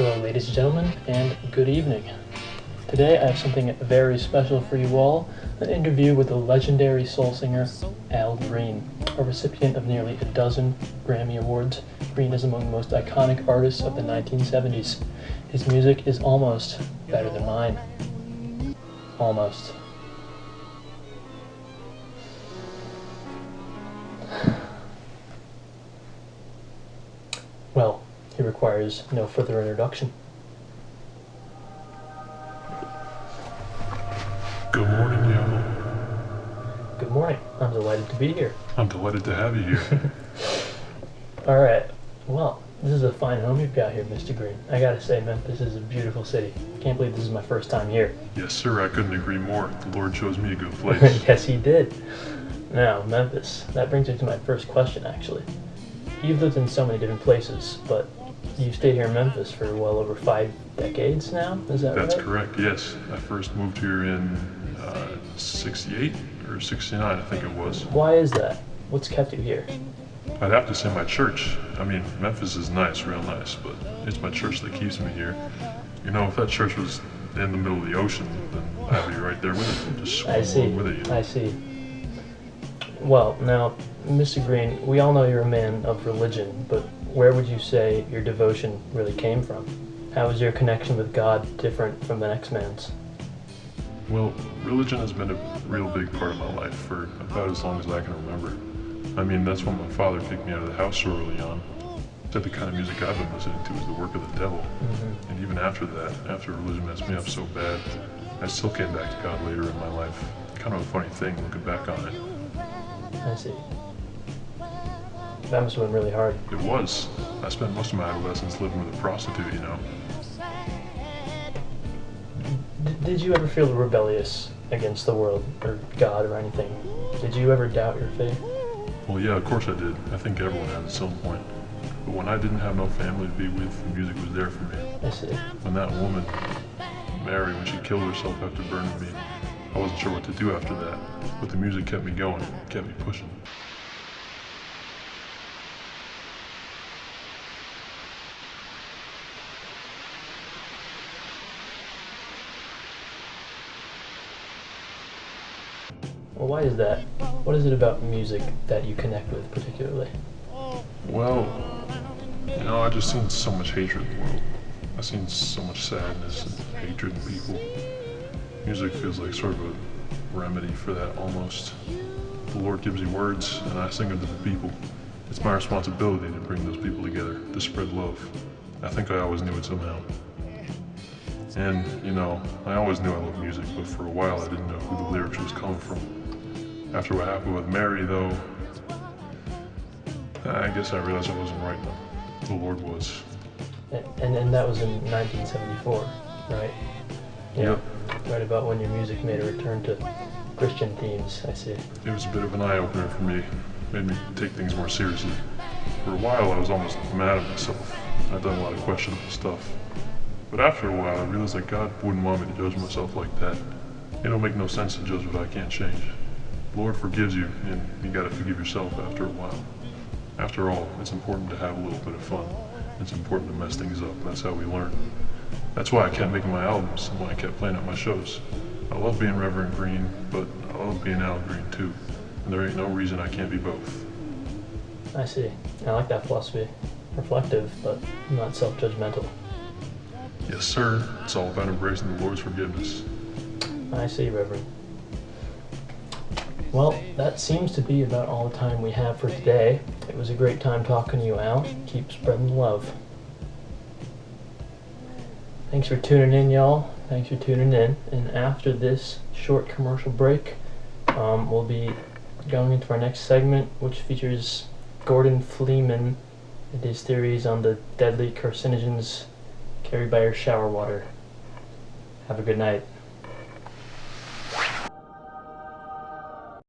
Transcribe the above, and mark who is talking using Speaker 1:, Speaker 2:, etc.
Speaker 1: Hello, ladies and gentlemen, and good evening. Today I have something very special for you all, an interview with the legendary soul singer Al Green. A recipient of nearly a dozen Grammy Awards, Green is among the most iconic artists of the 1970s. His music is almost better than mine. Almost. Well, he requires no further introduction.
Speaker 2: Good morning, Yale.
Speaker 1: Good morning. I'm delighted to be here.
Speaker 2: I'm delighted to have you here.
Speaker 1: Alright, well, this is a fine home you've got here, Mr. Green. I gotta say, Memphis is a beautiful city. Can't believe this is my first time here.
Speaker 2: Yes, sir, I couldn't agree more. The Lord chose me a good place.
Speaker 1: Yes, he did. Now, Memphis. That brings me to my first question, actually. You've lived in so many different places, but you've stayed here in Memphis for well over 5 decades now? Is that right?
Speaker 2: That's correct, yes. I first moved here in 68 or 69, I think it was.
Speaker 1: Why is that? What's kept you here?
Speaker 2: I'd have to say my church. I mean, Memphis is nice, real nice, but it's my church that keeps me here. You know, if that church was in the middle of the ocean, then I'd be right there with it, just swimming along with it. You know?
Speaker 1: I see. Well, now, Mr. Green, we all know you're a man of religion, but where would you say your devotion really came from? How is your connection with God different from the next man's?
Speaker 2: Well, religion has been a real big part of my life for about as long as I can remember. I mean, that's when my father kicked me out of the house so early on. Said the kind of music I've been listening to is the work of the devil.
Speaker 1: Mm-hmm.
Speaker 2: And even after that, after religion messed me up so bad, I still came back to God later in my life. Kind of a funny thing looking back on it.
Speaker 1: I see. That must have been really hard.
Speaker 2: It was. I spent most of my adolescence living with a prostitute, you know.
Speaker 1: Did you ever feel rebellious against the world or God or anything? Did you ever doubt your faith?
Speaker 2: Well, yeah, of course I did. I think everyone has at some point. But when I didn't have no family to be with, the music was there for me.
Speaker 1: I see.
Speaker 2: When that woman, Mary, when she killed herself after burning me, I wasn't sure what to do after that. But the music kept me going, kept me pushing.
Speaker 1: Well, why is that? What is it about music that you connect with particularly?
Speaker 2: Well, you know, I just seen so much hatred in the world. I've seen so much sadness and hatred in people. Music feels like sort of a remedy for that almost. The Lord gives you words, and I sing them to the people. It's my responsibility to bring those people together, to spread love. I think I always knew it somehow. And, you know, I always knew I loved music, but for a while I didn't know who the lyrics was coming from. After what happened with Mary, though, I guess I realized I wasn't right now. The Lord was.
Speaker 1: And that was in 1974, right?
Speaker 2: Yep.
Speaker 1: Right about when your music made a return to Christian themes, I see.
Speaker 2: It was a bit of an eye-opener for me. Made me take things more seriously. For a while I was almost mad at myself. I'd done a lot of questionable stuff. But after a while I realized that God wouldn't want me to judge myself like that. It don't make no sense to judge what I can't change. The Lord forgives you, and you gotta forgive yourself after a while. After all, it's important to have a little bit of fun. It's important to mess things up. That's how we learn. That's why I kept making my albums and why I kept playing at my shows. I love being Reverend Green, but I love being Al Green too. And there ain't no reason I can't be both.
Speaker 1: I see. I like that philosophy. Reflective, but not self-judgmental.
Speaker 2: Yes, sir. It's all about embracing the Lord's forgiveness.
Speaker 1: I see, Reverend. Well, that seems to be about all the time we have for today. It was a great time talking to you, Al. Keep spreading the love. Thanks for tuning in, y'all. Thanks for tuning in. And after this short commercial break, we'll be going into our next segment, which features Gordon Fleeman and his theories on the deadly carcinogens carried by your shower water. Have a good night.